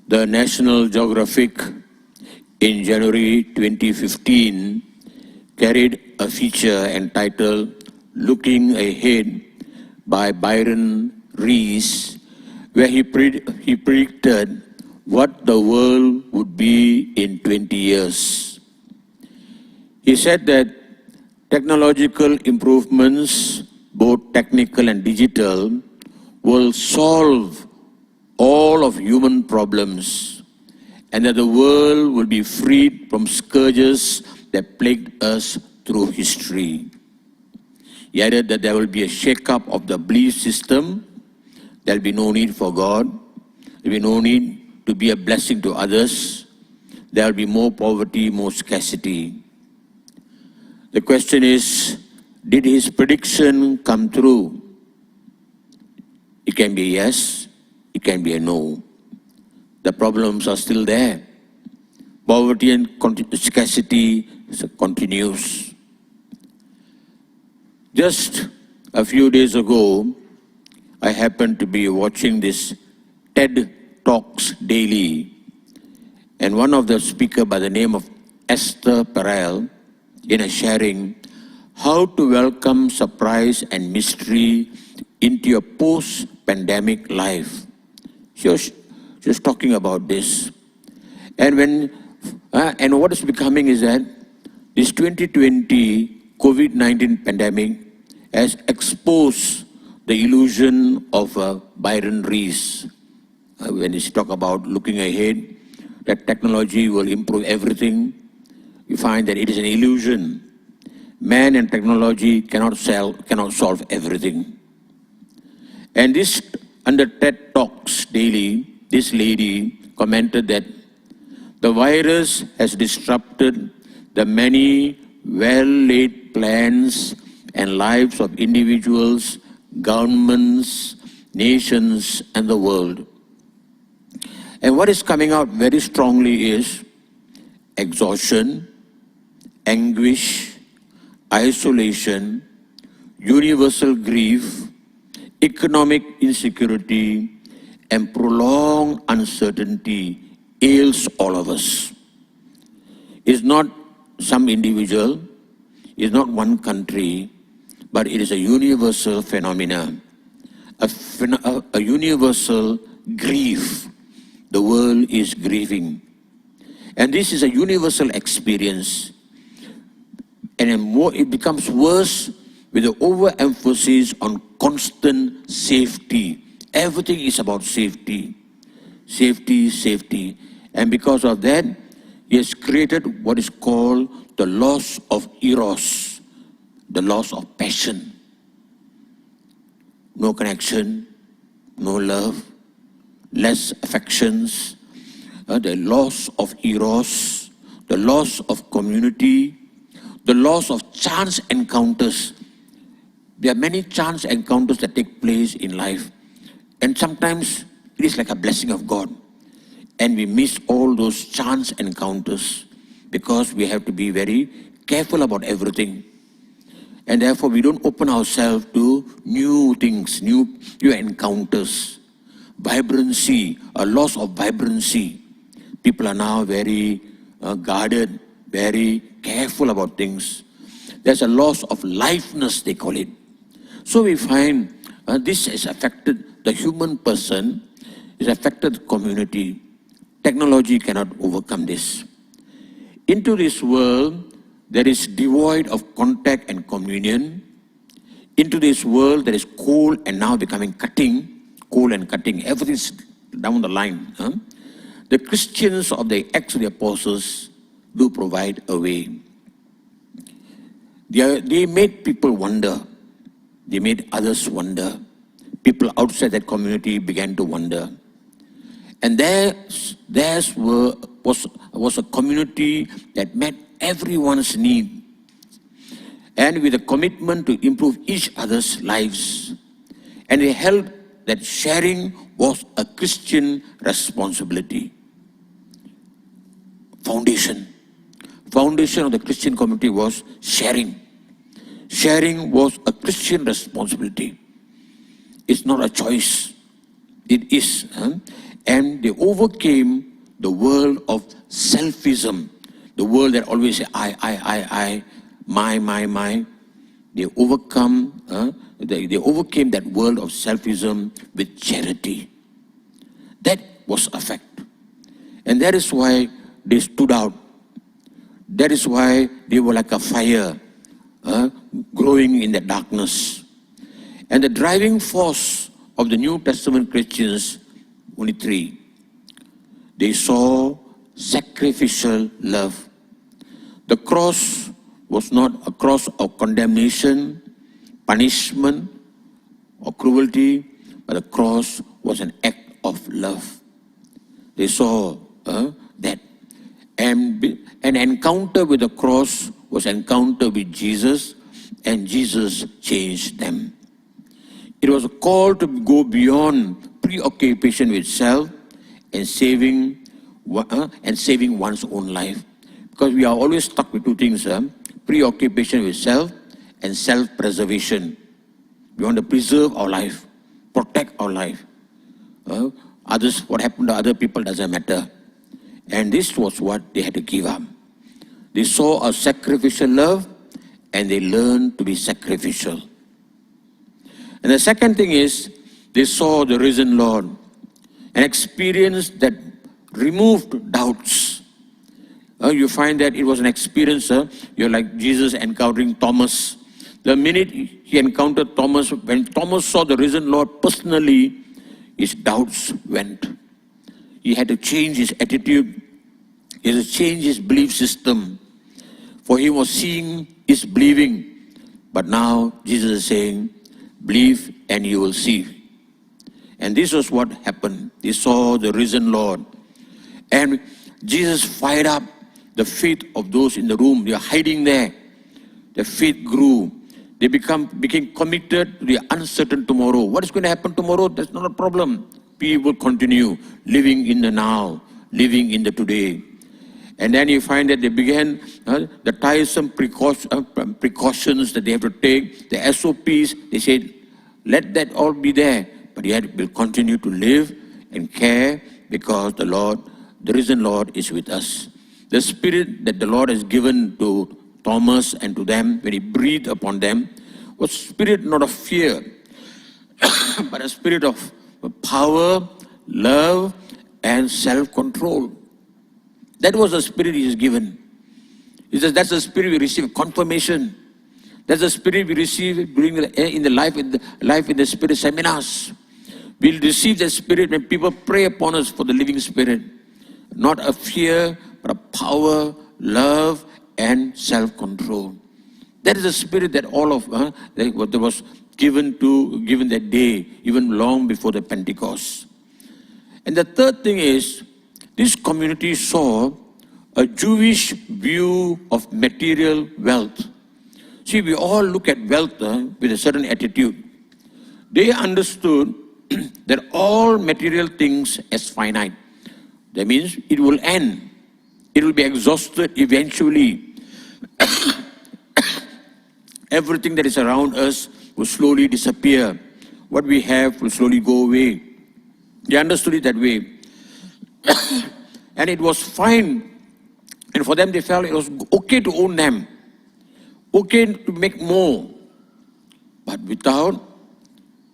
The National Geographic in January 2015 carried a feature entitled Looking Ahead by Byron Rees, where he predicted what the world would be in 20 years. He said that technological improvements, both technical and digital, will solve all of human problems, and that the world will be freed from scourges that plagued us through history. He added that there will be a shake-up of the belief system. There will be no need for God. There will be no need to be a blessing to others. There will be more poverty, more scarcity. The question is, did his prediction come true? It can be a yes, it can be a no. The problems are still there. Poverty and scarcity continues. Just a few days ago, I happened to be watching this TED Talks daily, and one of the speakers by the name of Esther Perel, in a sharing how to welcome surprise and mystery into your post-pandemic life. She was talking about this. And what is becoming is that this 2020 COVID-19 pandemic has exposed the illusion of Byron Rees. When he talk about looking ahead, that technology will improve everything, we find that it is an illusion. Man and technology cannot solve everything. And this, under TED Talks daily, this lady commented that the virus has disrupted the many well-laid plans and lives of individuals, governments, nations, and the world. And what is coming out very strongly is exhaustion, anguish, isolation, universal grief, economic insecurity, and prolonged uncertainty ails all of us. It's not some individual, it's not one country, but it is a universal phenomenon, a universal grief. The world is grieving. And this is a universal experience. And it becomes worse with the overemphasis on constant safety. Everything is about safety. Safety, safety. And because of that, he has created what is called the loss of eros, the loss of passion. No connection, no love, less affections, the loss of eros, the loss of community, the loss of chance encounters. There are many chance encounters that take place in life, and sometimes it is like a blessing of God. And we miss all those chance encounters because we have to be very careful about everything. And therefore we don't open ourselves to new things, new encounters. Vibrancy, a loss of vibrancy. People are now very guarded, very careful about things. There's a loss of liveness, they call it. So we find this has affected the human person, it's affected the community. Technology cannot overcome this. Into this world, there is devoid of contact and communion. Into this world, there is cold and now becoming cutting. Cold and cutting, everything's down the line. The Christians of the Acts of the Apostles do provide a way. They made people wonder. They made others wonder. People outside that community began to wonder. And theirs was a community that met everyone's need. And with a commitment to improve each other's lives. And they held that sharing was a Christian responsibility. Foundation of the Christian community was sharing. Sharing was a Christian responsibility. It's not a choice. It is. And they overcame the world of selfism, the world that always say, I, my. They they overcame that world of selfism with charity. That was a fact. And that is why they stood out. That is why they were like a fire growing in the darkness. And the driving force of the New Testament Christians, only three. They saw sacrificial love. The cross was not a cross of condemnation, punishment, or cruelty, but the cross was an act of love. They saw that. And an encounter with the cross was an encounter with Jesus, and Jesus changed them. It was a call to go beyond preoccupation with self and saving one's own life. Because we are always stuck with two things, preoccupation with self and self-preservation. We want to preserve our life, protect our life. Others, what happened to other people doesn't matter. And this was what they had to give up. They saw a sacrificial love and they learned to be sacrificial. And the second thing is, they saw the risen Lord, an experience that removed doubts. You find that it was an experience, you're like Jesus encountering Thomas. The minute he encountered Thomas, when Thomas saw the risen Lord personally, his doubts went. He had to change his attitude. He had to change his belief system. For he was seeing is believing. But now Jesus is saying, believe and you will see. And this was what happened. They saw the risen Lord. And Jesus fired up the faith of those in the room. They are hiding there. Their faith grew. They became committed to the uncertain tomorrow. What is going to happen tomorrow? That's not a problem. People continue living in the now, living in the today. And then you find that they began the tiresome precautions that they have to take, the SOPs. They said, let that all be there. But yet we'll continue to live and care because the Lord, the risen Lord, is with us. The spirit that the Lord has given to Thomas and to them when he breathed upon them was spirit not of fear, but a spirit of power, love, and self-control. That was the spirit he is given. He says that's the spirit we receive, confirmation. That's the spirit we receive during the life in the spirit seminars. We'll receive that spirit when people pray upon us for the living spirit. Not a fear, but a power, love, and self-control. That is the spirit that all of that was given that day, even long before the Pentecost. And the third thing is, this community saw a Jewish view of material wealth. See, we all look at wealth with a certain attitude. They understood that all material things as finite. That means it will end. It will be exhausted eventually. Everything that is around us will slowly disappear. What we have will slowly go away. They understood it that way. And it was fine. And for them, they felt it was okay to own them. Okay to make more. But without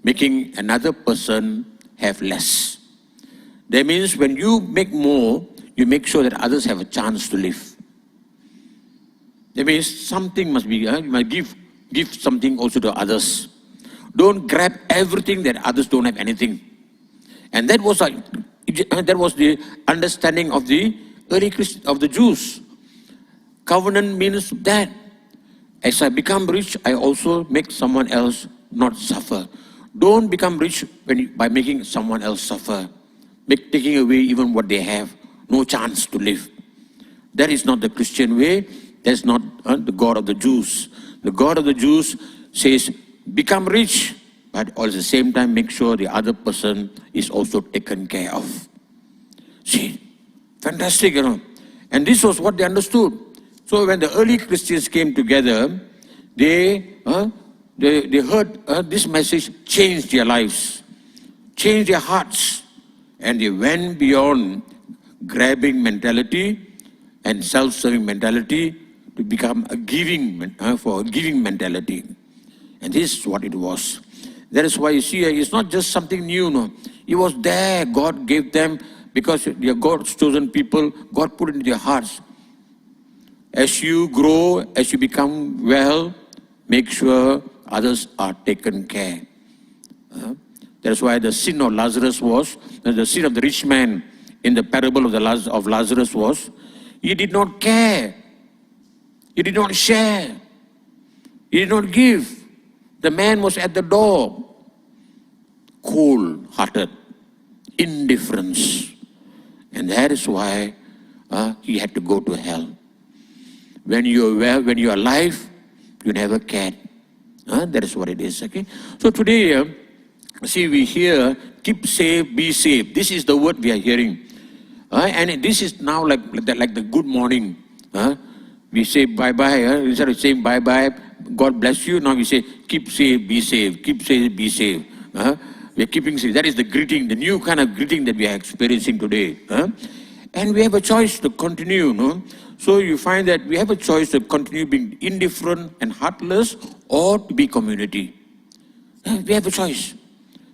making another person have less. That means when you make more, you make sure that others have a chance to live. That means something must be, you must give something also to others. Don't grab everything that others don't have anything. And that was the understanding of the early Christians, of the Jews. Covenant means that as I become rich, I also make someone else not suffer. Don't become rich by making someone else suffer. Taking away even what they have. No chance to live. That is not the Christian way. That's not the God of the Jews. The God of the Jews says, become rich, but at the same time make sure the other person is also taken care of. See, fantastic, you know. And this was what they understood. So when the early Christians came together, they heard this message changed their lives, changed their hearts. And they went beyond grabbing mentality and self-serving mentality to become a giving mentality. And this is what it was. That is why you see, it's not just something new, no. It was there. God gave them, because they are God's chosen people. God put it in their hearts. As you grow, as you become well, make sure others are taken care. That's why the sin of Lazarus was, the sin of the rich man in the parable of Lazarus was, he did not care. He did not share. He did not give. The man was at the door, cold-hearted, indifference. And that is why he had to go to hell. When you are well, when you are alive, you never cared. That is what it is, okay? So today, see, we hear, keep safe, be safe. This is the word we are hearing. And this is now like the good morning. We say bye-bye. Instead of saying bye-bye, God bless you, now we say, keep safe, be safe. Keep safe, be safe. We are keeping safe. That is the greeting, the new kind of greeting that we are experiencing today. And we have a choice to continue, no? So you find that we have a choice to continue being indifferent and heartless, or to be community. We have a choice.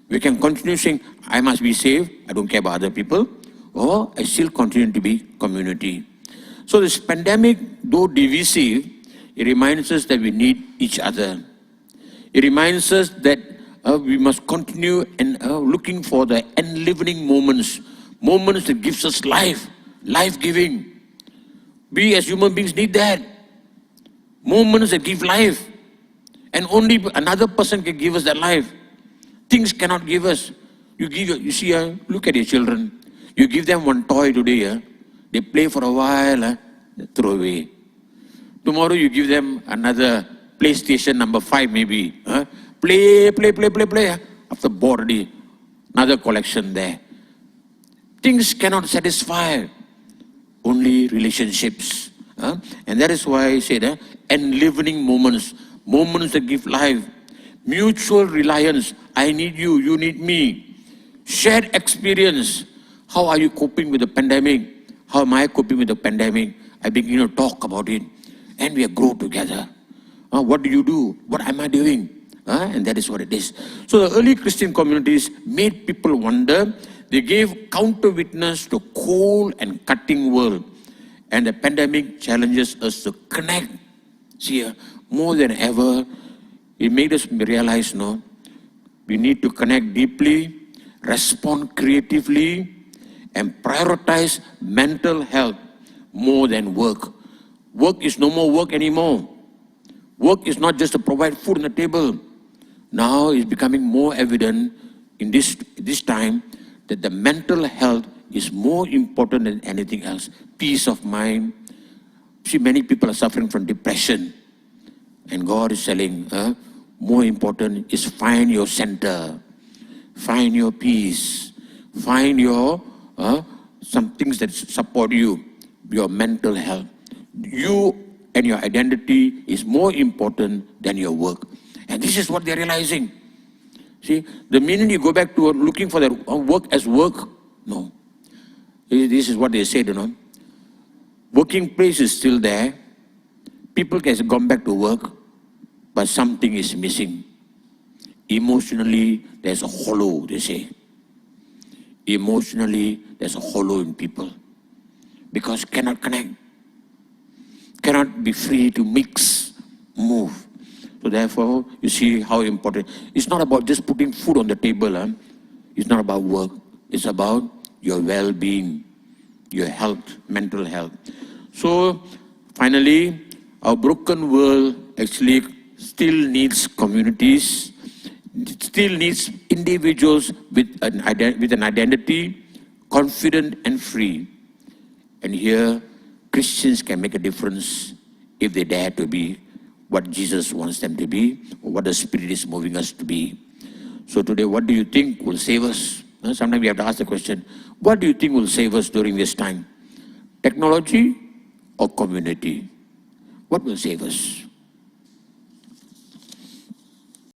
We can continue saying, I must be safe, I don't care about other people, or I still continue to be community. So this pandemic, though divisive, it reminds us that we need each other. It reminds us that we must continue and looking for the enlivening moments that gives us life, life-giving. We as human beings need that. Moments that give life. And only another person can give us that life. Things cannot give us. You see, look at your children. You give them one toy today, they play for a while, throw away. Tomorrow you give them another PlayStation number 5 maybe. Play. After bored already, another collection there. Things cannot satisfy. Only relationships. And that is why I said, enlivening moments that give life. Mutual reliance. I need you, you need me. Shared experience. How are you coping with the pandemic? How am I coping with the pandemic? I begin to talk about it. And we grow together. What do you do? What am I doing? And that is what it is. So the early Christian communities made people wonder. They gave counter witness to cold and cutting world. And the pandemic challenges us to connect. See, more than ever, it made us realize, no, we need to connect deeply, respond creatively, and prioritize mental health more than work. Work is no more work anymore. Work is not just to provide food on the table. Now it's becoming more evident in this time that the mental health is more important than anything else. Peace of mind. See, many people are suffering from depression. And God is telling, more important is find your center. Find your peace. Find your, some things that support you, your mental health. You and your identity is more important than your work. And this is what they're realizing. See, the minute you go back to looking for the work as work, no. This is what they said, you know. Working place is still there. People have gone back to work, but something is missing. Emotionally, there's a hollow, they say. Emotionally, there's a hollow in people. Because cannot connect. Cannot be free to mix, move. So therefore, you see how important. It's not about just putting food on the table. It's not about work. It's about your well-being, your health, mental health. So finally, our broken world actually still needs communities, still needs individuals with an identity, confident and free. And here, Christians can make a difference if they dare to be what Jesus wants them to be, or what the Spirit is moving us to be. So today, what do you think will save us? Sometimes we have to ask the question, what do you think will save us during this time? Technology or community? What will save us?